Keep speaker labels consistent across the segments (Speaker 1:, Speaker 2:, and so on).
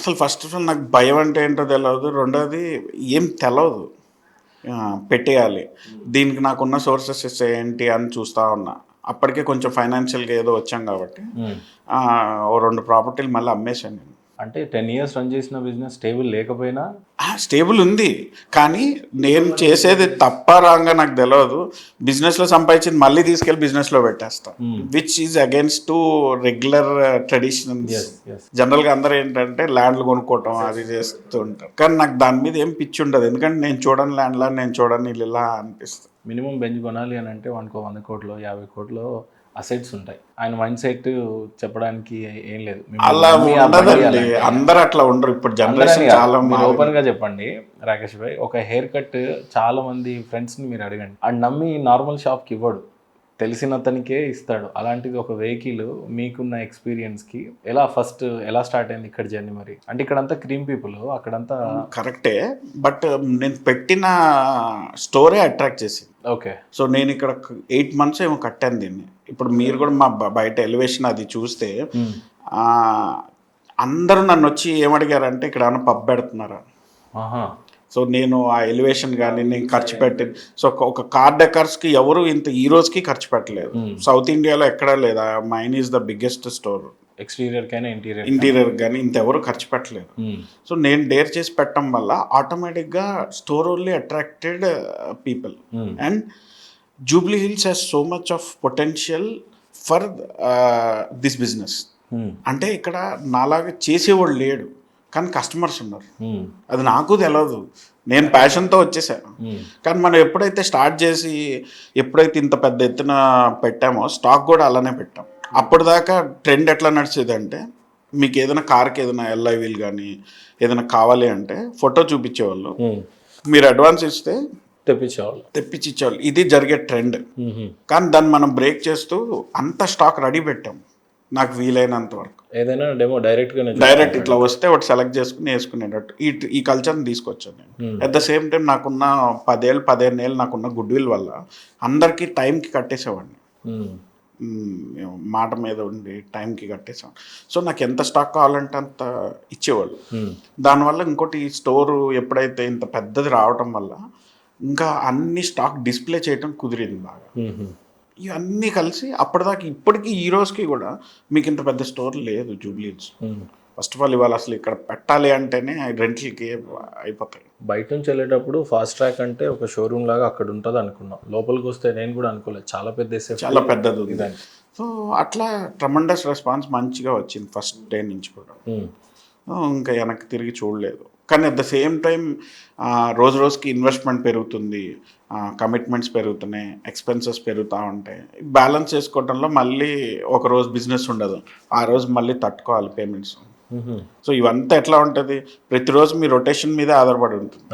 Speaker 1: అసలు first of all నాకు భయం అంటే ఏంటో తెలవదు. రెండోది ఏం తెలవదు. పెట్టేయాలి. దీనికి నాకున్న సోర్సెస్ ఏంటి అని చూస్తా ఉన్నా. అప్పటికే కొంచెం ఫైనాన్షియల్‌గా ఏదో వచ్చాం కాబట్టి
Speaker 2: హ్మ్.
Speaker 1: ఓ 2 ప్రాపర్టీలు మళ్ళీ అమ్మేశాను నేను.
Speaker 2: అంటే 10 ఇయర్స్ రన్ చేసిన బిజినెస్ స్టేబుల్ లేకపోయినా
Speaker 1: స్టేబుల్ ఉంది. కానీ నేను చేసేది తప్పా రాంగా నాకు తెలవదు. బిజినెస్‌లో సంపాదించింది మళ్ళీ తీసుకెళ్ళి బిజినెస్‌లో పెట్టేస్తా. Which is against to regular traditions.
Speaker 2: Yes. Yes.
Speaker 1: జనరల్‌గా అందరూ ఏంటంటే ల్యాండ్‌లు కొనుక్కోవటం అది చేస్తూ ఉంటారు. కానీ నాకు దాని మీద ఏం పిచ్చి ఉండదు. ఎందుకంటే నేను చూడని ల్యాండ్‌లా, నేను చూడని ఇల్లులా అనిపిస్తుంది.
Speaker 2: మినిమం బెంచ్ కొనాలి అని అంటే వానికో 100 కోట్లో 50 కోట్లో అసెట్స్ ఉంటాయి. ఆయన మైండ్ సెట్ చెప్పడానికి ఏం లేదు. మిమ్మల్ని
Speaker 1: అలా
Speaker 2: నమ్మి ఆ బండి
Speaker 1: ఉండదండి.
Speaker 2: అలాంటిది.
Speaker 1: అందరూ అట్లా ఉండరు. ఇప్పుడు
Speaker 2: అందరని
Speaker 1: జనరేషన్
Speaker 2: కాదు.
Speaker 1: చాలా
Speaker 2: మీరు
Speaker 1: మారింది.
Speaker 2: ఓపెన్ గా చెప్పండి రాకేష్ భాయ్, ఒక హెయిర్ కట్ చాలా మంది ఫ్రెండ్స్ ని మీరు అడగండి, అండ్ నమ్మి నార్మల్ షాప్ కి ఇవ్వడు, తెలిసిన అతనికే ఇస్తాడు. అలాంటిది ఒక వెహికల్ మీకున్న ఎక్స్పీరియన్స్ కి ఎలా స్టార్ట్ అయింది ఇక్కడ జర్నీ? మరి అంటే ఇక్కడంతా క్రీమ్ పీపుల్, అక్కడంతా
Speaker 1: కరెక్టే. బట్ నేను పెట్టిన స్టోరే అట్రాక్ట్ చేసింది.
Speaker 2: ఓకే.
Speaker 1: సో నేను ఇక్కడ 8 మంత్స్ ఏమో కట్టాను దీన్ని. ఇప్పుడు మీరు కూడా మా బయట ఎలివేషన్ అది చూస్తే ఆ, అందరూ నన్ను వచ్చి ఏమడిగారంటే ఇక్కడ ఏమైనా పబ్ పెడుతున్నారా.
Speaker 2: ఆహా.
Speaker 1: సో నేను ఆ ఎలివేషన్ కానీ నేను ఖర్చు పెట్టింది. సో ఒక కార్ డెకర్స్కి ఎవరు ఇంత ఈ రోజుకి ఖర్చు పెట్టలేదు. సౌత్ ఇండియాలో ఎక్కడా లేదా. Mine is the biggest store.
Speaker 2: Exterior కైనా
Speaker 1: ఇంటీరియర్ కానీ ఇంతెవరు ఖర్చు పెట్టలేదు. సో నేను డేర్ చేసి పెట్టడం వల్ల ఆటోమేటిక్గా store only attracted people. And Jubilee hills has so much of potential for this business. అంటే ఇక్కడ నాలాగా చేసేవాడు లేడు, కానీ కస్టమర్స్ ఉన్నారు. అది నాకు తెలియదు. నేను ప్యాషన్తో వచ్చేసాను. కానీ మనం ఎప్పుడైతే స్టార్ట్ చేసి ఎప్పుడైతే ఇంత పెద్ద ఎత్తున పెట్టామో స్టాక్ కూడా అలానే పెట్టాం. అప్పటిదాకా ట్రెండ్ ఎట్లా నడిచేది అంటే మీకు ఏదైనా కార్కి ఏదైనా ఎల్ఐవీలు కానీ ఏదైనా కావాలి అంటే ఫోటో చూపించేవాళ్ళు, మీరు అడ్వాన్స్ ఇస్తే తెప్పించి ఇచ్చేవాళ్ళు. ఇది జరిగే ట్రెండ్. కానీ దాన్ని మనం బ్రేక్ చేస్తూ అంత స్టాక్ రెడీ పెట్టాం. నాకు వీలైనంత వరకు
Speaker 2: ఏదైనా డెమో
Speaker 1: డైరెక్ట్ ఇట్లా వస్తే ఒకటి సెలెక్ట్ చేసుకుని వేసుకునేటట్టు ఈ కల్చర్ని తీసుకొచ్చాను నేను. అట్ ద సేమ్ టైం నాకున్న 15 ఏళ్ళు నాకున్న గుడ్ విల్ వల్ల అందరికీ టైంకి కట్టేసేవాడిని. మాట మీద ఉండి టైంకి కట్టేసాం. సో నాకు ఎంత స్టాక్ కావాలంటే అంత ఇచ్చేవాళ్ళు. దానివల్ల ఇంకోటి ఈ స్టోరు ఎప్పుడైతే ఇంత పెద్దది రావటం వల్ల ఇంకా అన్ని స్టాక్ డిస్ప్లే చేయటం కుదిరింది బాగా. ఇవన్నీ కలిసి అప్పటిదాకా ఇప్పటికీ ఈ రోజుకి కూడా మీకు ఇంత పెద్ద స్టోర్ లేదు Jubilee hills. First of all ఇవాళ అసలు ఇక్కడ పెట్టాలి అంటేనే రెంట్లకి అయిపోతాయి.
Speaker 2: బయట నుంచి వెళ్ళేటప్పుడు ఫాస్ట్ ట్రాక్ అంటే ఒక షోరూమ్ లాగా అక్కడ ఉంటుంది అనుకున్నాం. లోపలికి వస్తే నేను కూడా అనుకోలేదు, చాలా
Speaker 1: పెద్దది ఉంది. సో అట్లా ట్రమండస్ రెస్పాన్స్ మంచిగా వచ్చింది ఫస్ట్ డే నుంచి కూడా. ఇంకా వెనక్కి తిరిగి చూడలేదు. కానీ అట్ ద సేమ్ టైం రోజు రోజుకి ఇన్వెస్ట్మెంట్ పెరుగుతుంది, కమిట్మెంట్స్ పెరుగుతున్నాయి, ఎక్స్పెన్సెస్ పెరుగుతూ ఉంటాయి. బ్యాలెన్స్ చేసుకోవడంలో మళ్ళీ ఒక రోజు బిజినెస్ ఉండదు, ఆ రోజు మళ్ళీ తట్టుకోవాలి పేమెంట్స్. సో ఇవంతా ఎట్లా ఉంటుంది, ప్రతిరోజు మీ రొటేషన్ మీదే ఆధారపడి ఉంటుంది.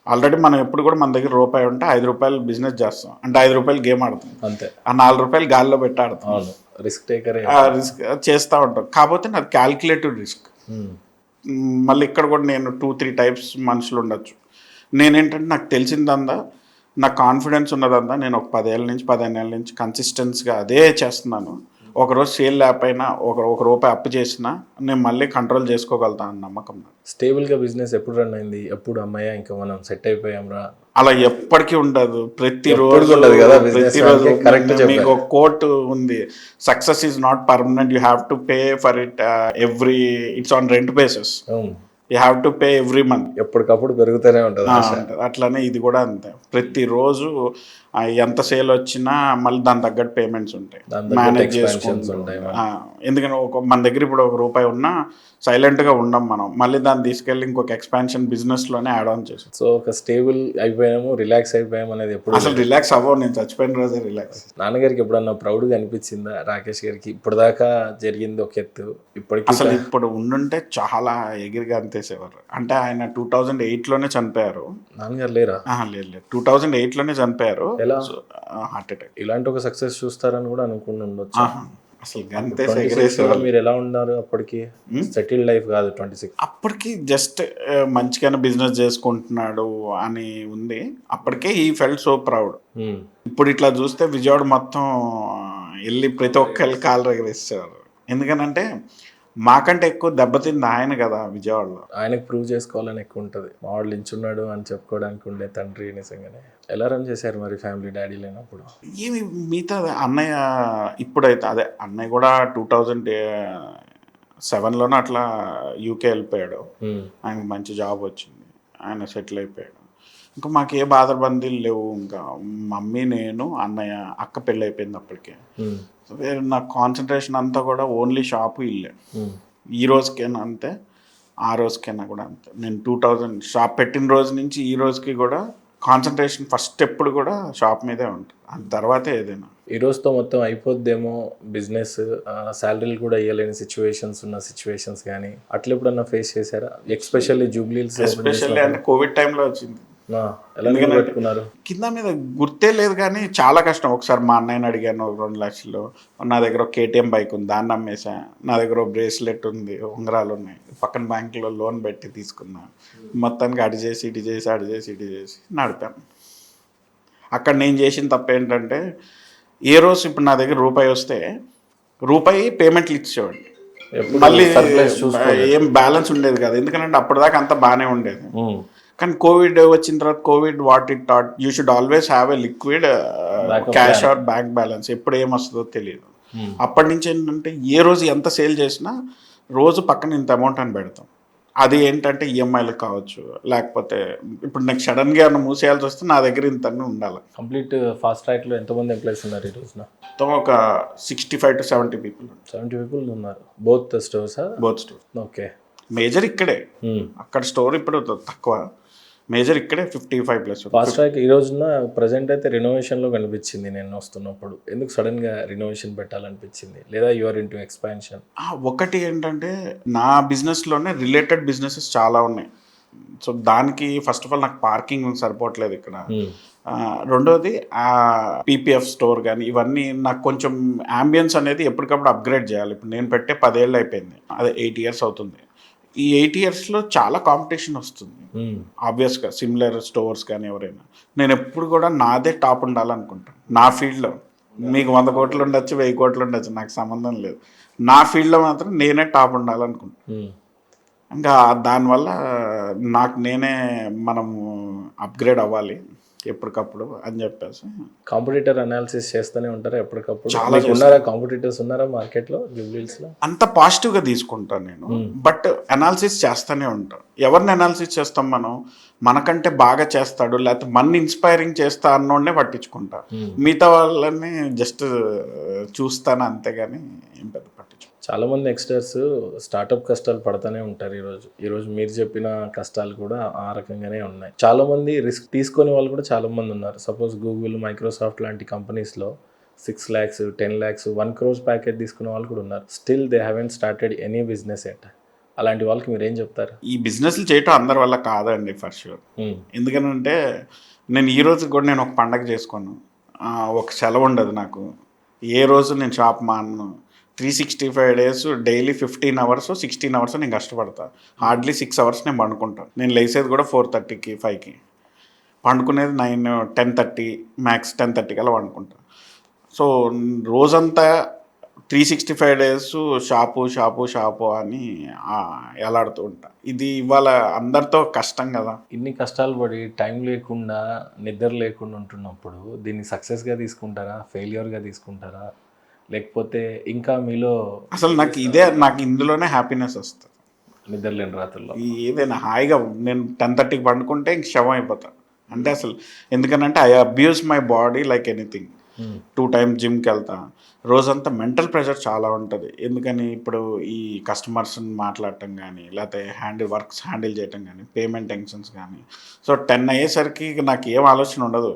Speaker 1: ఆల్రెడీ మనం ఎప్పుడు కూడా మన దగ్గర రూపాయి ఉంటే 5 రూపాయలు బిజినెస్ చేస్తాం అంటే 5 రూపాయలు గేమ్ ఆడుతాం అంతే. ఆ 4 రూపాయలు గాల్లో పెట్టి ఆడతాం.
Speaker 2: రిస్క్ టేకర్
Speaker 1: రిస్క్ చేస్తూ ఉంటాం. కాకపోతే నాది క్యాల్కులేటివ్ రిస్క్. మళ్ళీ ఇక్కడ కూడా నేను 2-3 టైప్స్ మనుషులు ఉండొచ్చు. నేనేంటంటే నాకు తెలిసిందందా, నాకు కాన్ఫిడెన్స్ ఉన్నదందా, నేను ఒక 15 ఏళ్ళ నుంచి కన్సిస్టెన్స్గా అదే చేస్తున్నాను. ఒకరోజు సేల్ లేకపోయినా ఒక రూపాయి అప్పు చేసినా నేను మళ్ళీ కంట్రోల్ చేసుకోగలుగుతాను అన్న నమ్మకం.
Speaker 2: స్టేబుల్గా బిజినెస్ ఎప్పుడు రన్ అయింది, ఎప్పుడు అమ్మాయి ఇంకా మనం సెట్ అయిపోయాంరా
Speaker 1: అలా ఎప్పటికీ ఉండదు. ప్రతిరోజు మీకు ఒక కోట్ ఉంది, success is not permanent, you have to pay for it it's on rent basis. You have to pay every month.
Speaker 2: ఎప్పటికప్పుడు పెరుగుతూనే ఉంటుంది.
Speaker 1: అట్లానే ఇది కూడా అంతే. ప్రతిరోజు ఎంత సేల్ వచ్చినా మళ్ళీ దాని తగ్గట్టు పేమెంట్స్ ఉంటాయి, మేనేజ్ చేసుకుంటాయి. ఎందుకంటే మన దగ్గర ఇప్పుడు ₹1 ఉన్నా సైలెంట్గా ఉండం మనం, మళ్ళీ దాన్ని తీసుకెళ్ళి ఇంకొక ఎక్స్పాన్షన్ బిజినెస్లోనే యాడ్ ఆన్ చేసాం.
Speaker 2: సో ఒక స్టేబుల్ అయిపోయాము, రిలాక్స్ అయిపోయాము అనేది ఎప్పుడు
Speaker 1: అసలు రిలాక్స్ అవ్వవు. నేను చచ్చిపోయిన రోజే రిలాక్స్.
Speaker 2: నాన్నగారికి ఎప్పుడన్నా ప్రౌడ్గా అనిపించిందా రాకేష్ గారికి? ఇప్పుడు దాకా జరిగింది ఒక ఎత్తు, ఇప్పటికి
Speaker 1: అసలు ఇప్పుడు ఉండుంటే చాలా ఎగిరిగా అంతేసేవారు. అంటే ఆయన 2008లోనే చనిపోయారు.
Speaker 2: నాన్నగారు లేరా?
Speaker 1: లేదు, 2008లోనే చనిపోయారు.
Speaker 2: ఎలా?
Speaker 1: Heart attack.
Speaker 2: ఇలాంటి ఒక సక్సెస్ చూస్తారని కూడా అనుకుని ఉండొచ్చు.
Speaker 1: అసలు
Speaker 2: మీరు ఎలా ఉన్నారు అప్పటికి? సెటిల్డ్ లైఫ్ కాదు 26,
Speaker 1: అప్పటికి జస్ట్ మంచిగానే బిజినెస్ చేసుకుంటున్నాడు అని ఉంది. అప్పటికే ఈ ఫెల్ట్ సో ప్రౌడ్. ఇప్పుడు ఇట్లా చూస్తే విజయవాడ మొత్తం వెళ్ళి ప్రతి ఒక్కరికి కాలు ఎగరేస్తారు. ఎందుకనంటే మాకంటే ఎక్కువ దెబ్బతింది ఆయన కదా విజయవాడలో.
Speaker 2: ఆయనకు ప్రూవ్ చేసుకోవాలని ఎక్కువ ఉంటుంది. మా వాడు లించున్నాడు అని చెప్పుకోవడానికి ఉండే తండ్రి నిజంగానే. ఎలా రన్ చేశారు మరి ఫ్యామిలీ డాడీ లేనప్పుడు?
Speaker 1: ఏమి మిగతా అన్నయ్య ఇప్పుడైతే అదే అన్నయ్య కూడా 2007లోనే అట్లా యూకే వెళ్ళిపోయాడు. ఆయనకు మంచి జాబ్ వచ్చింది, ఆయన సెటిల్ అయిపోయాడు. ఇంకా మాకు ఏ బాధబందీలు లేవు. ఇంకా మమ్మీ, నేను, అన్నయ్య, అక్క పెళ్ళి అయిపోయింది అప్పటికే. వేరే నాకు కాన్సన్ట్రేషన్ అంతా కూడా ఓన్లీ షాపు ఇల్లే. ఈ రోజుకైనా అంతే, ఆ రోజుకైనా కూడా అంతే. నేను 2000 షాప్ పెట్టిన రోజు నుంచి ఈ రోజుకి కూడా కాన్సన్ట్రేషన్ ఫస్ట్ ఎప్పుడు కూడా షాప్ మీదే ఉంటుంది, అంత తర్వాతే ఏదైనా.
Speaker 2: ఈ రోజుతో మొత్తం అయిపోద్దేమో బిజినెస్, శాలరీలు కూడా ఇవ్వలేని ఉన్న సిచ్యువేషన్స్ కానీ అట్లా ఎప్పుడన్నా ఫేస్ చేశారా? ఎస్పెషల్లీ జూబ్లీహిల్స్.
Speaker 1: ఎస్పెషల్లీ అంటే కోవిడ్ టైంలో వచ్చింది.
Speaker 2: ఎలా పెట్టుకున్నారు?
Speaker 1: కింద మీద గుర్తే లేదు కానీ చాలా కష్టం. ఒకసారి మా అన్నయ్యని అడిగాను 2 లక్షలు. నా దగ్గర ఒక KTM బైక్ ఉంది, దాన్ని అమ్మేసా. నా దగ్గర బ్రేస్లెట్ ఉంది, ఉంగరాలు ఉన్నాయి, పక్కన బ్యాంకులో లోన్ పెట్టి తీసుకున్నా. మొత్తానికి అటు చేసి ఇటు చేసి నడిపాను. అక్కడ నేను చేసిన తప్పు ఏంటంటే, ఏ రోజు ఇప్పుడు నా దగ్గర రూపాయి వస్తే రూపాయి పేమెంట్లు ఇచ్చేవాడిని, మళ్ళీ ఏం బ్యాలెన్స్ ఉండేది కాదు. ఎందుకంటే అప్పటిదాకా అంతా బాగానే ఉండేది. కానీ కోవిడ్ వచ్చిన తర్వాత Covid what it taught, you should always have a liquid cash or bank balance. ఎప్పుడు ఏమొస్తుందో తెలియదు. అప్పటి నుంచి ఏంటంటే ఏ రోజు ఎంత సేల్ చేసినా రోజు పక్కన ఇంత అమౌంట్ అని పెడతాం. అది ఏంటంటే ఈఎంఐలు కావచ్చు, లేకపోతే ఇప్పుడు నాకు సడన్గా ఏమైనా మూసేయాల్సి వస్తే నా దగ్గర ఇంత ఉండాలి.
Speaker 2: కంప్లీట్ ఫాస్ట్ ట్రాక్లో ఎంతమంది ఎంప్లాయీస్ ఉన్నారు ఈ రోజున?
Speaker 1: మొత్తం ఒక 65 to 70 people.
Speaker 2: 70 people ఉన్నారు. బోత్ స్టోర్సా?
Speaker 1: Both store.
Speaker 2: ఓకే.
Speaker 1: మేజర్ ఇక్కడే, అక్కడ స్టోర్ ఇప్పుడు తక్కువ. మేజర్ ఇక్కడే 55+.
Speaker 2: ఫాస్ట్ ట్రాక్ ఈ రోజున ప్రజెంట్ అయితే రెనోవేషన్లో కనిపించింది నేను వస్తున్నప్పుడు. ఎందుకు సడన్గా రెనోవేషన్ పెట్టాలనిపించింది, లేదా యూఆర్ ఇంటూ ఎక్స్పాన్షన్?
Speaker 1: ఒకటి ఏంటంటే నా బిజినెస్లోనే రిలేటెడ్ బిజినెసెస్ చాలా ఉన్నాయి. సో దానికి ఫస్ట్ ఆఫ్ ఆల్ నాకు పార్కింగ్ సరిపోవట్లేదు ఇక్కడ. రెండోది PPF స్టోర్ కానీ ఇవన్నీ నాకు కొంచెం అంబియన్స్ అనేది ఎప్పటికప్పుడు అప్గ్రేడ్ చేయాలి. ఇప్పుడు నేను పెట్టే 10 ఏళ్ళు అయిపోయింది, అదే 8 years అవుతుంది. ఈ 8 yearsలో చాలా కాంపిటీషన్ వస్తుంది ఆబ్వియస్గా, సిమిలర్ స్టోర్స్ కానీ ఎవరైనా. నేను ఎప్పుడు కూడా నాదే టాప్ ఉండాలనుకుంటాను నా ఫీల్డ్లో. మీకు 100 కోట్లు ఉండొచ్చు, 1000 కోట్లు ఉండొచ్చు, నాకు సంబంధం లేదు. నా ఫీల్డ్లో మాత్రం నేనే టాప్ ఉండాలనుకుంటాను. ఇంకా దానివల్ల నాకు నేనే మనము అప్గ్రేడ్ అవ్వాలి ఎప్పటికప్పుడు అని చెప్పేసి.
Speaker 2: కాంపిటీటర్ అనాలిసిస్ చేస్తూనే ఉంటారా ఎప్పటికప్పుడు? చాలా ఉన్నారా కాంపిటీటర్స్ ఉన్నారా మార్కెట్లో జూబ్లీహిల్స్లో?
Speaker 1: అంత పాజిటివ్గా తీసుకుంటాను నేను, బట్ అనాలిసిస్ చేస్తూనే ఉంటాను. ఎవరిని అనాలిసిస్ చేస్తాం మనం? మనకంటే బాగా చేస్తాడు, లేకపోతే మన ఇన్స్పైరింగ్ చేస్తా అన్నోడనే పట్టించుకుంటా. మిగతా వాళ్ళని జస్ట్ చూస్తాను అంతేగాని ఏం పెద్ద పట్టించుకుంటాను.
Speaker 2: చాలామంది యంగ్స్టర్స్ స్టార్టప్ కష్టాలు పడుతూనే ఉంటారు. ఈరోజు మీరు చెప్పిన కష్టాలు కూడా ఆ రకంగానే ఉన్నాయి. చాలామంది రిస్క్ తీసుకునే వాళ్ళు కూడా చాలామంది ఉన్నారు. సపోజ్ గూగుల్, మైక్రోసాఫ్ట్ లాంటి కంపెనీస్లో 6 lakhs, 10 lakhs, 1 crore ప్యాకేజ్ తీసుకునే వాళ్ళు కూడా ఉన్నారు. Still they haven't started any business at. అలాంటి వాళ్ళకి మీరు ఏం చెప్తారు?
Speaker 1: ఈ బిజినెస్లు చేయటం అందరి వల్ల కాదండి ఫర్ షూర్. ఎందుకనంటే నేను ఈ రోజు కూడా నేను ఒక పండగ చేసుకోను, ఒక సెలవు ఉండదు నాకు. ఏ రోజు నేను షాప్ మాను. 365 days డైలీ 15 hours, 16 hours నేను కష్టపడతా. హార్డ్లీ 6 hours నేను పండుకుంటాను. నేను లేసేది కూడా 4:30కి 5కి, పండుకునేది 9, 10:30, మ్యాక్స్ 10:30 కల్లా పండుకుంటాను. సో రోజంతా 365 days షాపు అని ఎలాడుతూ ఉంటా. ఇది ఇవాళ అందరితో కష్టం కదా.
Speaker 2: ఇన్ని కష్టాలు పడి టైం లేకుండా నిద్ర లేకుండా ఉంటున్నప్పుడు దీన్ని సక్సెస్గా తీసుకుంటారా, ఫెయిల్యూర్గా తీసుకుంటారా, లేకపోతే ఇంకా మీలో
Speaker 1: అసలు నాకు ఇందులోనే హ్యాపీనెస్ వస్తుంది.
Speaker 2: నిద్ర లేని రాత్రుల్లో
Speaker 1: ఏదైనా హాయిగా నేను 10:30కి పండుకుంటే ఇంక శవం అయిపోతాను. అంటే అసలు ఎందుకనంటే I abuse my body like anything. 2 times జిమ్కి వెళ్తా. రోజంతా మెంటల్ ప్రెషర్ చాలా ఉంటుంది. ఎందుకని ఇప్పుడు ఈ కస్టమర్స్ని మాట్లాడటం కానీ, లేకపోతే వర్క్స్ హ్యాండిల్ చేయటం కానీ, పేమెంట్ టెన్షన్స్ కానీ. సో 10 అయ్యేసరికి నాకు ఏం ఆలోచన ఉండదు,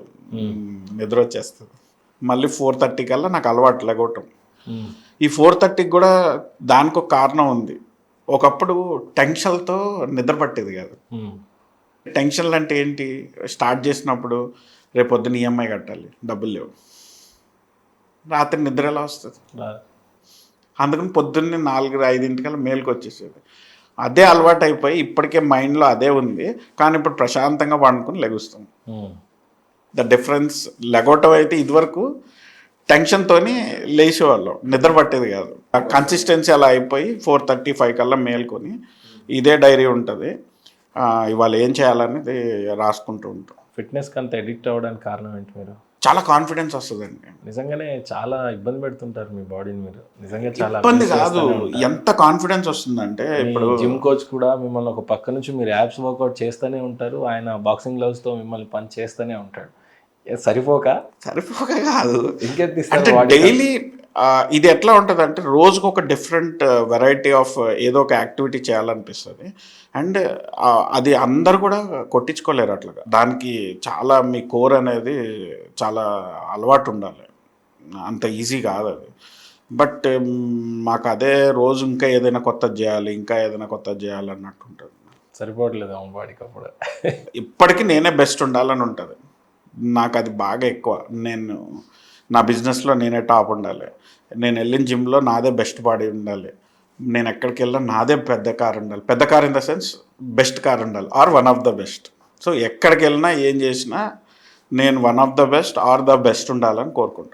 Speaker 1: నిద్ర వచ్చేస్తుంది. మళ్ళీ 4:30 కల్లా నాకు అలవాటు లెగవటం. ఈ 4:30కి కూడా దానికి ఒక కారణం ఉంది. ఒకప్పుడు టెన్షన్లతో నిద్ర పట్టేది కాదు. టెన్షన్లు అంటే ఏంటి? స్టార్ట్ చేసినప్పుడు రేపు పొద్దున్న EMI కట్టాలి, డబ్బులు లేవు, రాత్రి నిద్ర ఎలా వస్తుంది? అందుకని పొద్దున్నే 4-5 మేలుకు వచ్చేసేది. అదే అలవాటు అయిపోయి ఇప్పటికే మైండ్లో అదే ఉంది, కానీ ఇప్పుడు ప్రశాంతంగా పండుకుని లెగుస్తాం. ద డిఫరెన్స్ లెగవటం అయితే ఇదివరకు టెన్షన్తోని లేచేవాళ్ళం, నిద్ర పట్టేది కాదు. ఆ కన్సిస్టెన్సీ అలా అయిపోయి 4:35 కల్లా మేల్కొని ఇదే డైరీ ఉంటుంది, ఇవాళ ఏం చేయాలనేది రాసుకుంటూ ఉంటాం.
Speaker 2: ఫిట్నెస్కి అంత ఎడిక్ట్ అవ్వడానికి కారణం ఏంటి మీరు?
Speaker 1: చాలా కాన్ఫిడెన్స్ వస్తుందండి.
Speaker 2: నిజంగానే చాలా ఇబ్బంది పెడుతుంటారు మీ బాడీని మీరు. నిజంగా చాలా
Speaker 1: ఇబ్బంది
Speaker 2: abuse
Speaker 1: కాదు,
Speaker 2: చేస్తూనే ఉంటారు.
Speaker 1: ఎంత కాన్ఫిడెన్స్ వస్తుందంటే ఇప్పుడు
Speaker 2: జిమ్ కోచ్ కూడా మిమ్మల్ని ఒక పక్క నుంచి మీరు యాప్స్ వర్కౌట్ చేస్తూనే ఉంటారు, ఆయన బాక్సింగ్ గ్లౌస్తో మిమ్మల్ని పని చేస్తూనే ఉంటాడు. సరిపోక
Speaker 1: కాదు,
Speaker 2: ఇంకెంత
Speaker 1: అంటే
Speaker 2: ఇస్తారు బాడీ?
Speaker 1: డైలీ ఇది ఎట్లా ఉంటుంది అంటే రోజుకు ఒక డిఫరెంట్ వెరైటీ ఆఫ్ ఏదో ఒక యాక్టివిటీ చేయాలనిపిస్తుంది. అండ్ అది అందరు కూడా కొట్టించుకోలేరు అట్లాగా. దానికి చాలా మీ కోర్ అనేది చాలా అలవాటు ఉండాలి, అంత ఈజీ కాదు అది. బట్ మాకు అదే రోజు ఇంకా ఏదైనా కొత్తది చేయాలి, ఇంకా ఏదైనా కొత్తది చేయాలి అన్నట్టు ఉంటుంది.
Speaker 2: సరిపోవట్లేదు ఆ బాడీకి అప్పుడు.
Speaker 1: ఇప్పటికీ నేనే బెస్ట్ ఉండాలని ఉంటుంది నాకు, అది బాగా ఎక్కువ. నేను నా బిజినెస్లో నేనే టాప్ ఉండాలి, నేను వెళ్ళిన జిమ్లో నాదే బెస్ట్ బాడీ ఉండాలి, నేను ఎక్కడికి వెళ్ళినా నాదే పెద్ద కార్ ఉండాలి, పెద్ద car in the sense best car ఉండాలి, or one of the best. So ఎక్కడికి వెళ్ళినా ఏం చేసినా నేను one of the best or the best ఉండాలని కోరుకుంటాను.